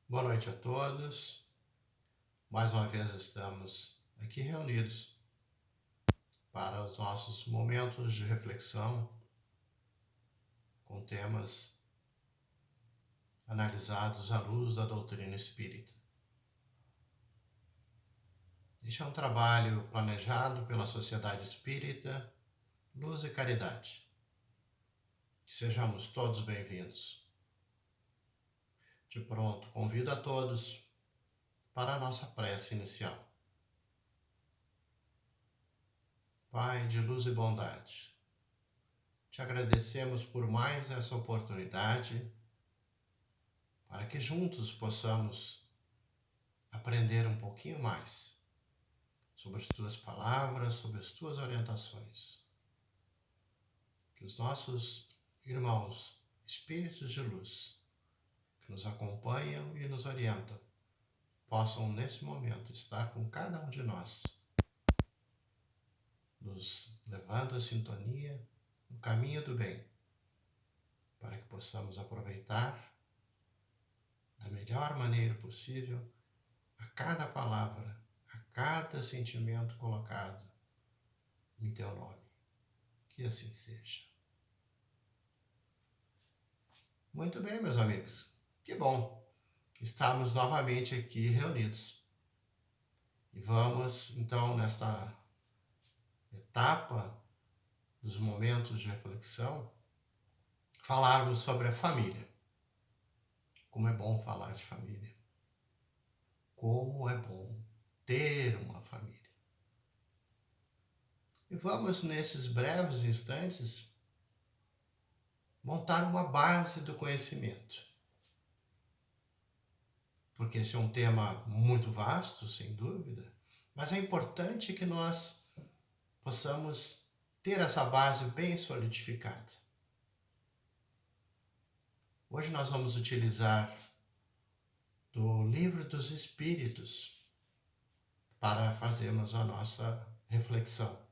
Boa noite a todos. Mais uma vez estamos aqui reunidos para os nossos momentos de reflexão com temas analisados à luz da doutrina espírita. Este é um trabalho planejado pela Sociedade Espírita Luz e Caridade. Que sejamos todos bem-vindos. De pronto, convido a todos para a nossa prece inicial. Pai de luz e bondade, te agradecemos por mais essa oportunidade para que juntos possamos aprender um pouquinho mais sobre as tuas palavras, sobre as tuas orientações. Que os nossos irmãos, espíritos de luz, que nos acompanham e nos orientam, possam nesse momento estar com cada um de nós, nos levando à sintonia no caminho do bem, para que possamos aproveitar da melhor maneira possível a cada palavra, a cada sentimento colocado em teu nome. Que assim seja. Muito bem, meus amigos. Que bom estarmos novamente aqui reunidos. E vamos, então, nesta etapa dos momentos de reflexão, falarmos sobre a família. Como é bom falar de família. Como é bom ter uma família. E vamos, nesses breves instantes, montar uma base do conhecimento. Porque esse é um tema muito vasto, sem dúvida, mas é importante que nós possamos ter essa base bem solidificada. Hoje nós vamos utilizar do Livro dos Espíritos para fazermos a nossa reflexão.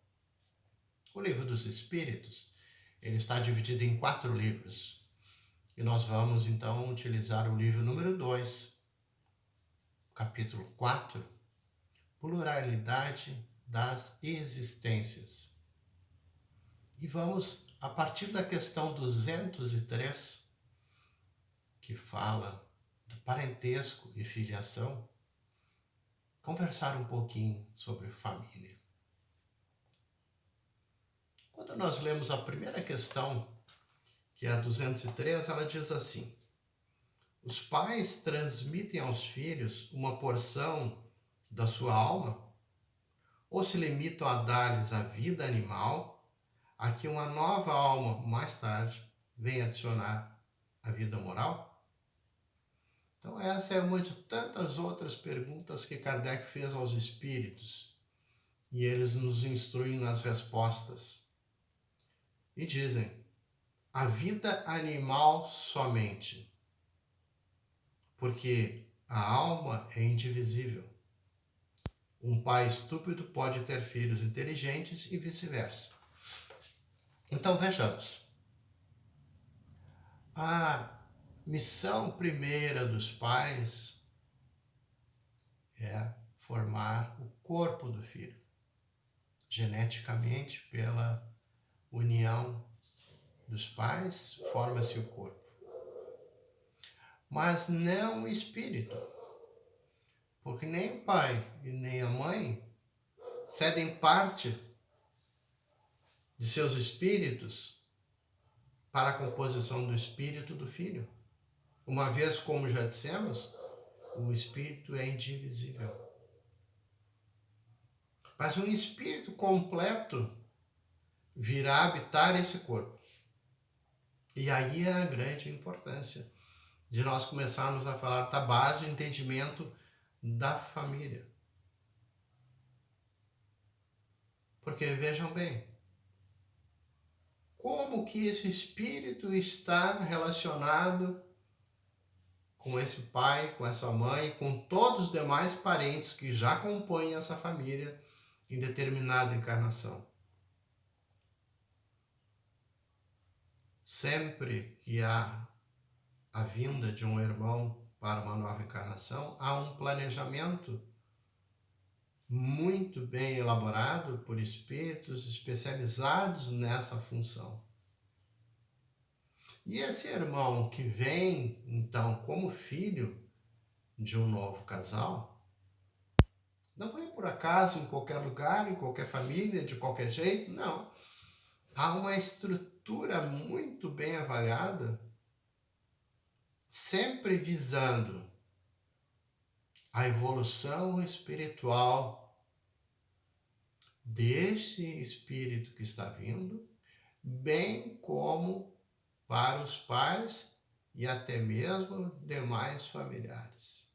O Livro dos Espíritos, ele está dividido em 4 livros. E nós vamos então utilizar o livro número 2, capítulo 4, Pluralidade das Existências. E vamos, a partir da questão 203, que fala do parentesco e filiação, conversar um pouquinho sobre família. Quando nós lemos a primeira questão, que é a 203, ela diz assim: os pais transmitem aos filhos uma porção da sua alma ou se limitam a dar-lhes a vida animal, a que uma nova alma, mais tarde, vem adicionar a vida moral? Então essa é uma de tantas outras perguntas que Kardec fez aos espíritos, e eles nos instruem nas respostas. E dizem: a vida animal somente, porque a alma é indivisível. Um pai estúpido pode ter filhos inteligentes e vice-versa. Então vejamos. A missão primeira dos pais é formar o corpo do filho, geneticamente, pela união dos pais, forma-se o corpo. Mas não o espírito, porque nem o pai e nem a mãe cedem parte de seus espíritos para a composição do espírito do filho. Uma vez, como já dissemos, o espírito é indivisível. Mas um espírito completo virá habitar esse corpo. E aí é a grande importância de nós começarmos a falar da base do entendimento da família. Porque vejam bem, como que esse espírito está relacionado com esse pai, com essa mãe, com todos os demais parentes que já compõem essa família em determinada encarnação. Sempre que há a vinda de um irmão para uma nova encarnação, há um planejamento muito bem elaborado por espíritos especializados nessa função. E esse irmão que vem, então, como filho de um novo casal, não vem por acaso em qualquer lugar, em qualquer família, de qualquer jeito, não. Há uma estrutura muito bem avaliada, sempre visando a evolução espiritual deste espírito que está vindo, bem como para os pais e até mesmo demais familiares.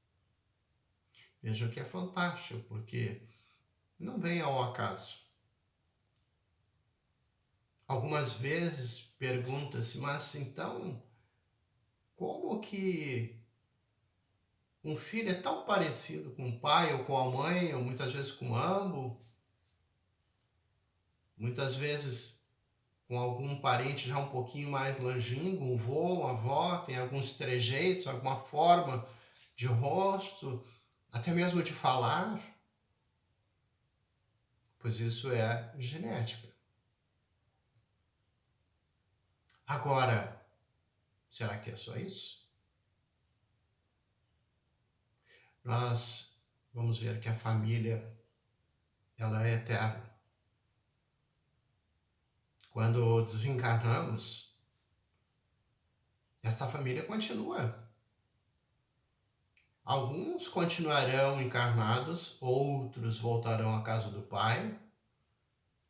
Veja que é fantástico, porque não vem ao acaso. Algumas vezes pergunta-se, mas então, como que um filho é tão parecido com o pai ou com a mãe, ou muitas vezes com ambos, muitas vezes com algum parente já um pouquinho mais longínquo, um vô, uma avó, tem alguns trejeitos, alguma forma de rosto, até mesmo de falar, pois isso é genética. Agora, será que é só isso? Nós vamos ver que a família, ela é eterna. Quando desencarnamos, esta família continua. Alguns continuarão encarnados, outros voltarão à casa do Pai,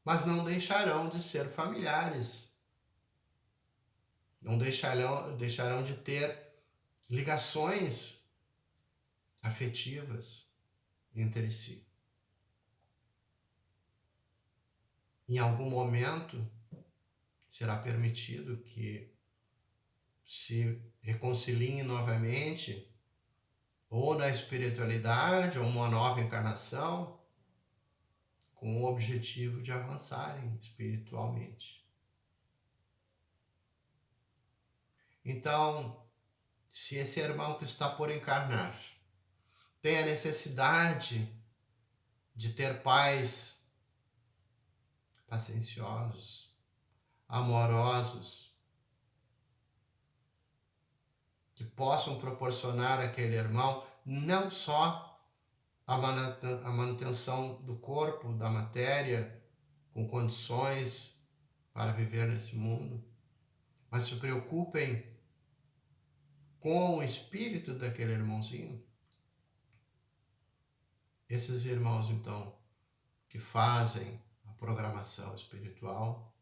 mas não deixarão de ser familiares. Não deixarão de ter ligações afetivas entre si. Em algum momento, será permitido que se reconciliem novamente, ou na espiritualidade, ou uma nova encarnação, com o objetivo de avançarem espiritualmente. Então, se esse irmão que está por encarnar tem a necessidade de ter pais pacienciosos, amorosos, que possam proporcionar àquele irmão não só a manutenção do corpo, da matéria, com condições para viver nesse mundo, mas se preocupem com o espírito daquele irmãozinho. Esses irmãos, então, que fazem a programação espiritual,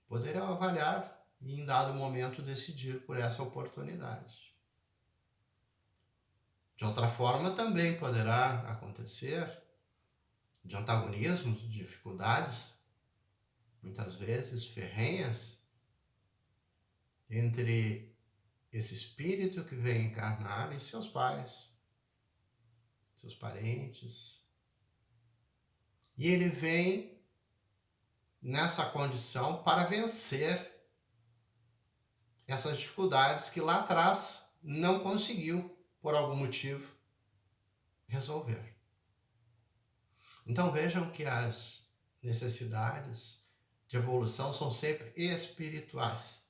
poderão avaliar e, em dado momento, decidir por essa oportunidade. De outra forma, também poderá acontecer de antagonismos, de dificuldades, muitas vezes ferrenhas, entre esse espírito que vem encarnar e seus pais, seus parentes. E ele vem nessa condição para vencer essas dificuldades que lá atrás não conseguiu, por algum motivo, resolver. Então vejam que as necessidades de evolução são sempre espirituais.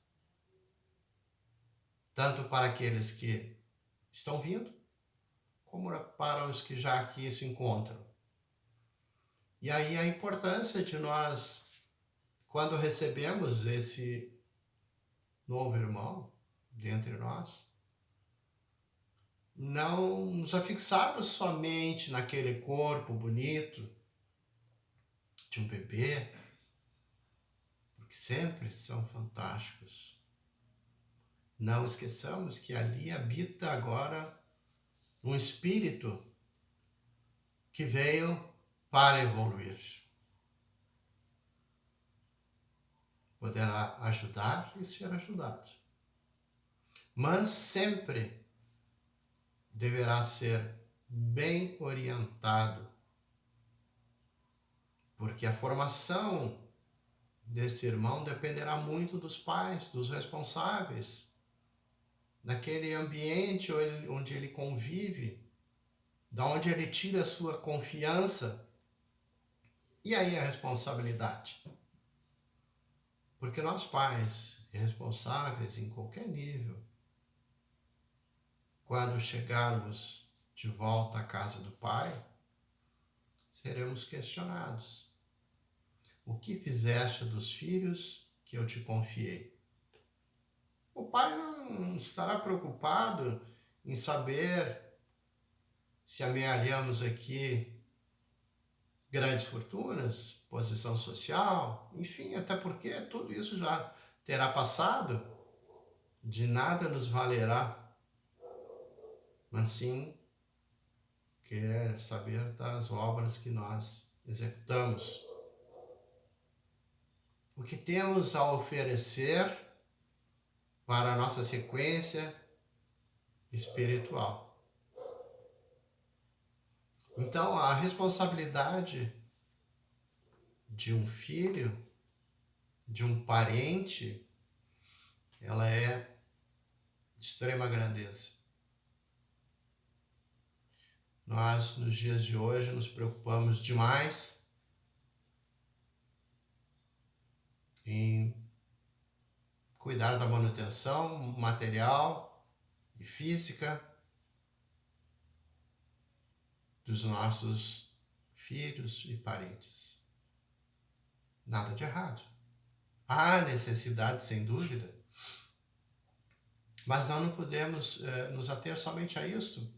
Tanto para aqueles que estão vindo, como para os que já aqui se encontram. E aí a importância de nós, quando recebemos esse novo irmão dentre nós, não nos afixarmos somente naquele corpo bonito de um bebê, porque sempre são fantásticos. Não esqueçamos que ali habita agora um espírito que veio para evoluir. Poderá ajudar e ser ajudado. Mas sempre deverá ser bem orientado, porque a formação desse irmão dependerá muito dos pais, dos responsáveis, naquele ambiente onde ele convive, da onde ele tira a sua confiança. E aí a responsabilidade? Porque nós pais, responsáveis em qualquer nível, quando chegarmos de volta à casa do Pai, seremos questionados. O que fizeste dos filhos que eu te confiei? O Pai não estará preocupado em saber se amealhamos aqui grandes fortunas, posição social, enfim, até porque tudo isso já terá passado, de nada nos valerá, mas sim quer saber das obras que nós executamos. O que temos a oferecer para a nossa sequência espiritual. Então, a responsabilidade de um filho, de um parente, ela é de extrema grandeza. Nós, nos dias de hoje, nos preocupamos demais em cuidar da manutenção material e física dos nossos filhos e parentes. Nada de errado. Há necessidade, sem dúvida, mas nós não podemos nos ater somente a isto.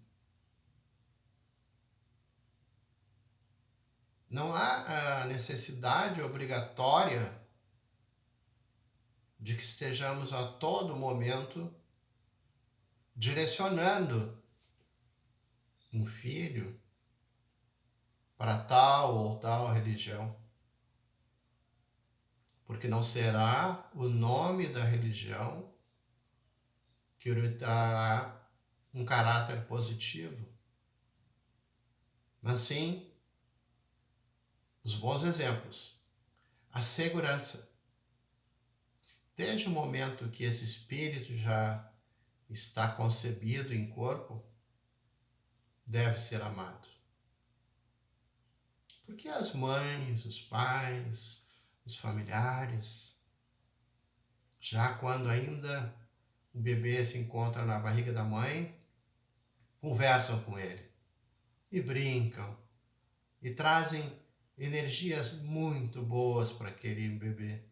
Não há a necessidade obrigatória de que estejamos a todo momento direcionando um filho para tal ou tal religião. Porque não será o nome da religião que lhe dará um caráter positivo, mas sim os bons exemplos, a segurança. Desde o momento que esse espírito já está concebido em corpo, deve ser amado. Porque as mães, os pais, os familiares, já quando ainda o bebê se encontra na barriga da mãe, conversam com ele e brincam e trazem energias muito boas para aquele bebê.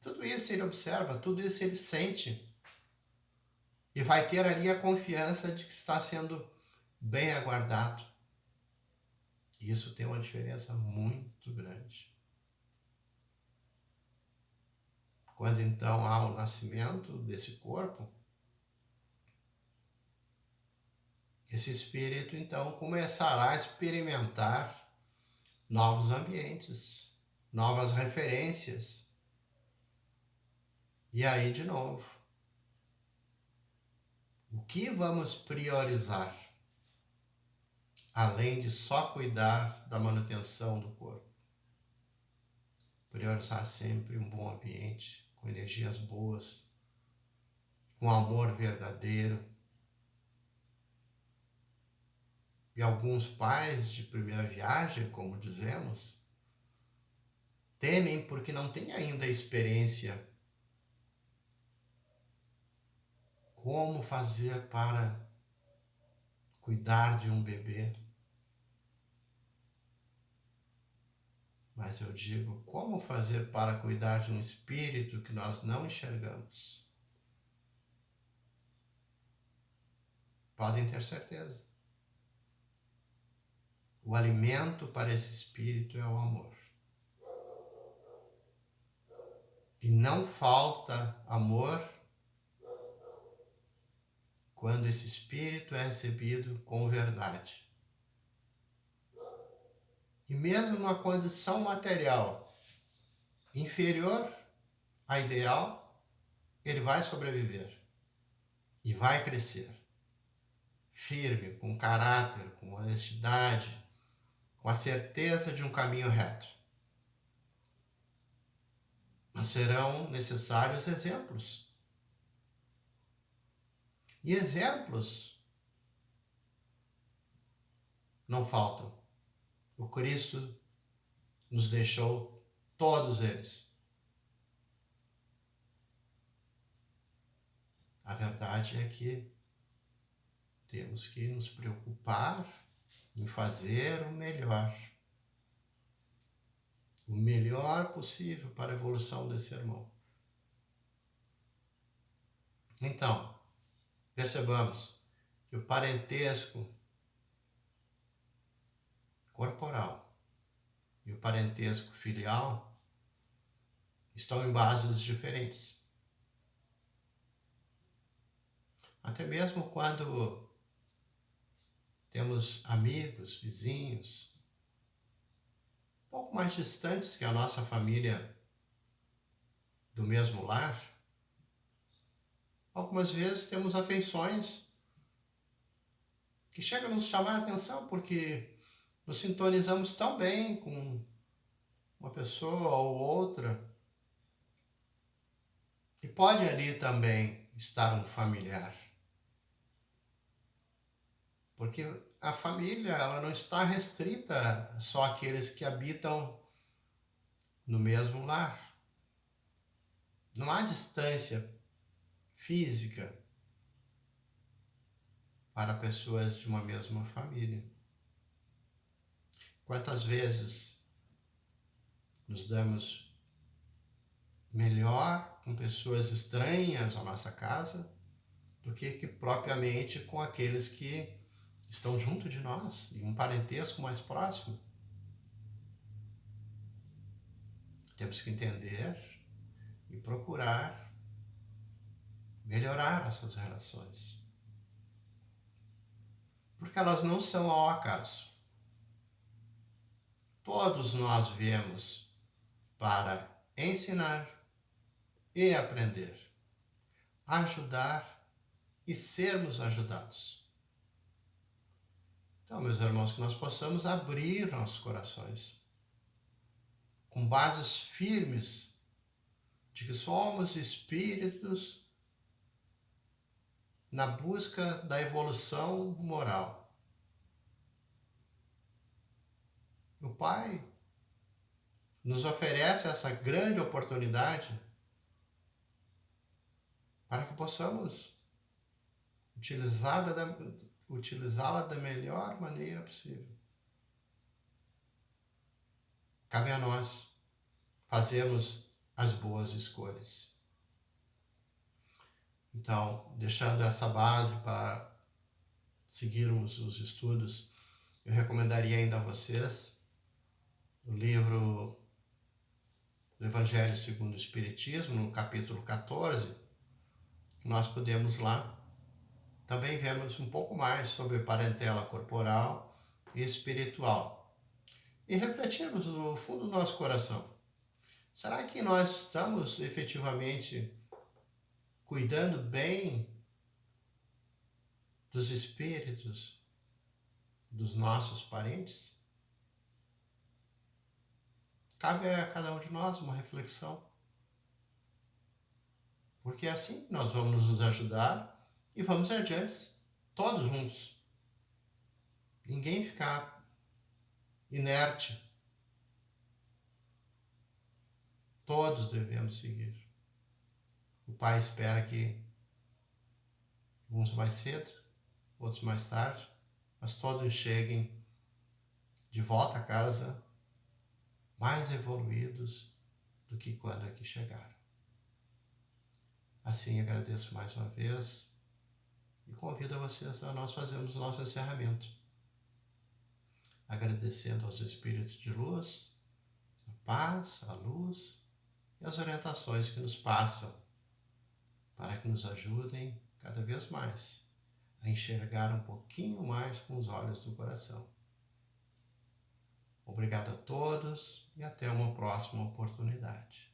Tudo isso ele observa, tudo isso ele sente e vai ter ali a confiança de que está sendo bem aguardado. Isso tem uma diferença muito grande. Quando então há o nascimento desse corpo, esse espírito então começará a experimentar novos ambientes, novas referências. E aí, de novo, o que vamos priorizar? Além de só cuidar da manutenção do corpo. Priorizar sempre um bom ambiente, com energias boas, com amor verdadeiro. E alguns pais de primeira viagem, como dizemos, temem porque não têm ainda a experiência. Como fazer para cuidar de um bebê? Mas eu digo, como fazer para cuidar de um espírito que nós não enxergamos? Podem ter certeza. O alimento para esse espírito é o amor. E não falta amor quando esse espírito é recebido com verdade. E mesmo numa condição material inferior à ideal, ele vai sobreviver e vai crescer. Firme, com caráter, com honestidade, com a certeza de um caminho reto. Mas serão necessários exemplos. E exemplos não faltam. O Cristo nos deixou todos eles. A verdade é que temos que nos preocupar em fazer o melhor possível para a evolução desse irmão. Então, percebamos que o parentesco corporal e o parentesco filial estão em bases diferentes. Até mesmo quando temos amigos, vizinhos, um pouco mais distantes que a nossa família do mesmo lar, algumas vezes temos afeições que chegam a nos chamar a atenção porque nos sintonizamos tão bem com uma pessoa ou outra, e pode ali também estar um familiar. Porque a família, ela não está restrita só àqueles que habitam no mesmo lar. Não há distância física para pessoas de uma mesma família. Quantas vezes nos damos melhor com pessoas estranhas à nossa casa do que propriamente com aqueles que estão junto de nós, em um parentesco mais próximo. Temos que entender e procurar melhorar essas relações, porque elas não são ao acaso. Todos nós viemos para ensinar e aprender, ajudar e sermos ajudados. Então, meus irmãos, que nós possamos abrir nossos corações com bases firmes de que somos espíritos na busca da evolução moral. O Pai nos oferece essa grande oportunidade para que possamos utilizá-la da melhor maneira possível. Cabe a nós fazermos as boas escolhas. Então, deixando essa base para seguirmos os estudos, eu recomendaria ainda a vocês o livro do Evangelho segundo o Espiritismo, no capítulo 14, que nós podemos lá também vermos um pouco mais sobre parentela corporal e espiritual. E refletirmos no fundo do nosso coração. Será que nós estamos efetivamente cuidando bem dos espíritos dos nossos parentes? Cabe a cada um de nós uma reflexão. Porque é assim que nós vamos nos ajudar e vamos adiante, todos juntos. Ninguém ficar inerte. Todos devemos seguir. O Pai espera que uns mais cedo, outros mais tarde, mas todos cheguem de volta a casa mais evoluídos do que quando aqui chegaram. Assim, agradeço mais uma vez e convido a vocês a nós fazermos o nosso encerramento, agradecendo aos espíritos de luz, a paz, a luz e as orientações que nos passam, para que nos ajudem cada vez mais a enxergar um pouquinho mais com os olhos do coração. Obrigado a todos e até uma próxima oportunidade.